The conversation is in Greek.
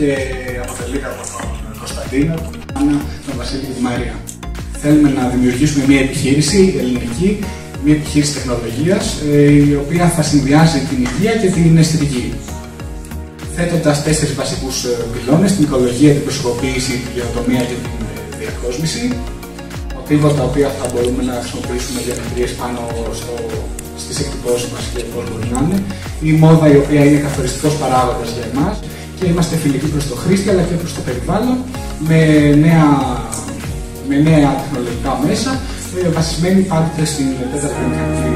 και αποτελείται από τον Κωνσταντίνο, τον Βασίλη και τη Μαρία. Θέλουμε να δημιουργήσουμε μια επιχείρηση ελληνική, μια επιχείρηση τεχνολογίας, η οποία θα συνδυάζει την υγεία και την αισθητική. Θέτοντας 4 βασικούς πυλώνες, την οικολογία, την προσωποποίηση, την καινοτομία και την διακόσμηση. Μοτίβα τα οποία θα μπορούμε να χρησιμοποιήσουμε γεωμετρίες πάνω στις εκτυπώσεις μας και πώς μπορεί να είναι. Η μόδα, η οποία είναι καθοριστικός παράγοντας για εμάς, και είμαστε φιλικοί προς το χρήστη αλλά και προς το περιβάλλον με νέα τεχνολογικά μέσα, βασισμένοι πάντοτε στην τέταρτη μηχανική